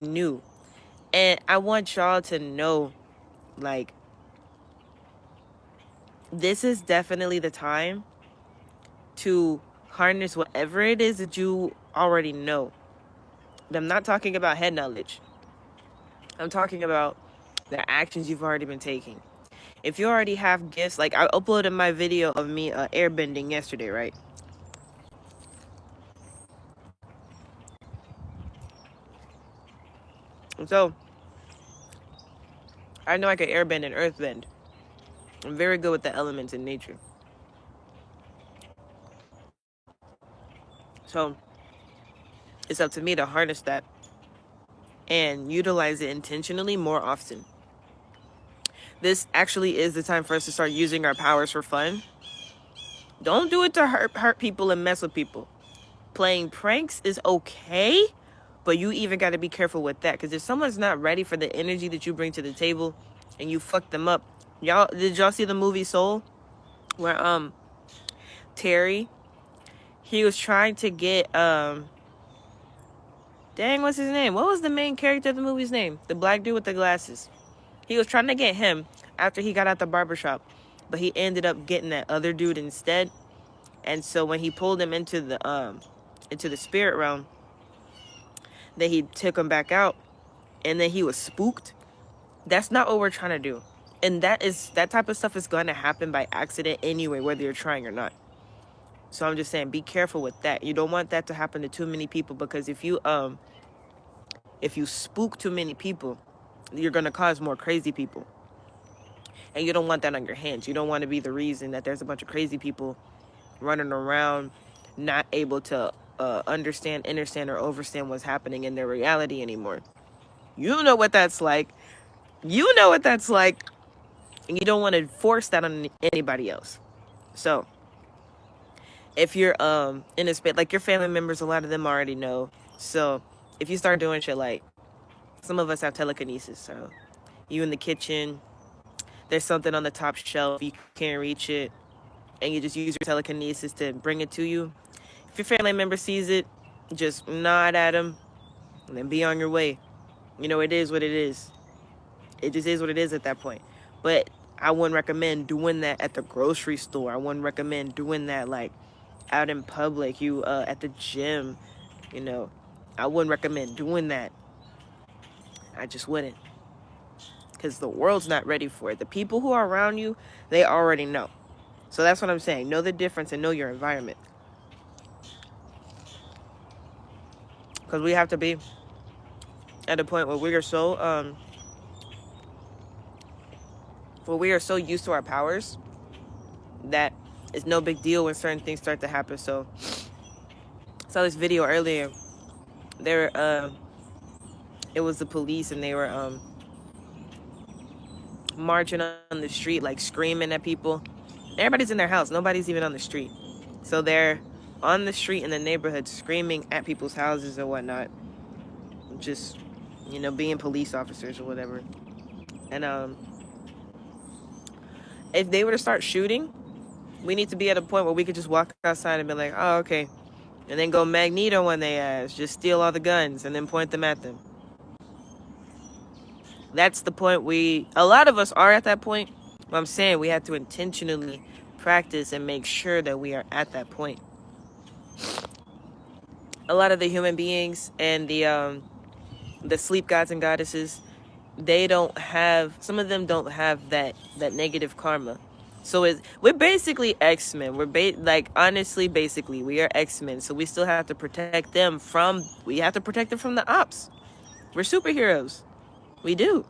new. And I want y'all to know, like, this is definitely the time to harness whatever it is that you already know. I'm not talking about head knowledge. I'm talking about the actions you've already been taking. If you already have gifts, like I uploaded my video of me airbending yesterday, right? So I know I can airbend and earthbend. I'm very good with the elements in nature. So it's up to me to harness that and utilize it intentionally more often. This actually is the time for us to start using our powers for fun. Don't do it to hurt people and mess with people. Playing pranks is okay, but you even got to be careful with that, because if someone's not ready for the energy that you bring to the table and you fuck them up. Did y'all see the movie Soul, where Terry, he was trying to get dang, what's his name? What was the main character of the movie's name? The black dude with the glasses. He was trying to get him after he got out the barbershop, but he ended up getting that other dude instead. And so when he pulled him into the spirit realm, then he took him back out, and then he was spooked. That's not what we're trying to do. And that type of stuff is going to happen by accident anyway, whether you're trying or not. So I'm just saying, be careful with that. You don't want that to happen to too many people, because if you spook too many people, you're going to cause more crazy people. And you don't want that on your hands. You don't want to be the reason that there's a bunch of crazy people running around not able to understand, or overstand what's happening in their reality anymore. You know what that's like. You know what that's like. And you don't want to force that on anybody else. So if you're in a space, like your family members, a lot of them already know. So if you start doing shit, like some of us have telekinesis, so you in the kitchen, there's something on the top shelf, you can't reach it, and you just use your telekinesis to bring it to you. If your family member sees it, just nod at them and then be on your way. You know, it is what it is. It just is what it is at that point. But I wouldn't recommend doing that at the grocery store. I wouldn't recommend doing that like out in public, you at the gym. You know, I wouldn't recommend doing that. I just wouldn't, because the world's not ready for it. The people who are around you, they already know. So that's what I'm saying. Know the difference and know your environment, because we have to be at a point where we are so used to our powers that it's no big deal when certain things start to happen. So I saw this video earlier. It was the police, and they were marching on the street, like screaming at people. Everybody's in their house. Nobody's even on the street. So they're on the street in the neighborhood screaming at people's houses and whatnot. Just, being police officers or whatever. And if they were to start shooting, we need to be at a point where we could just walk outside and be like, oh, okay. And then go Magneto on their ass. Just steal all the guns and then point them at them. That's the point a lot of us are at that point. But I'm saying we have to intentionally practice and make sure that we are at that point. A lot of the human beings and the sleep gods and goddesses, some of them don't have that negative karma. So we're basically X-Men. Honestly, basically, we are X-Men. So we still have to protect them from the ops. We're superheroes. We do.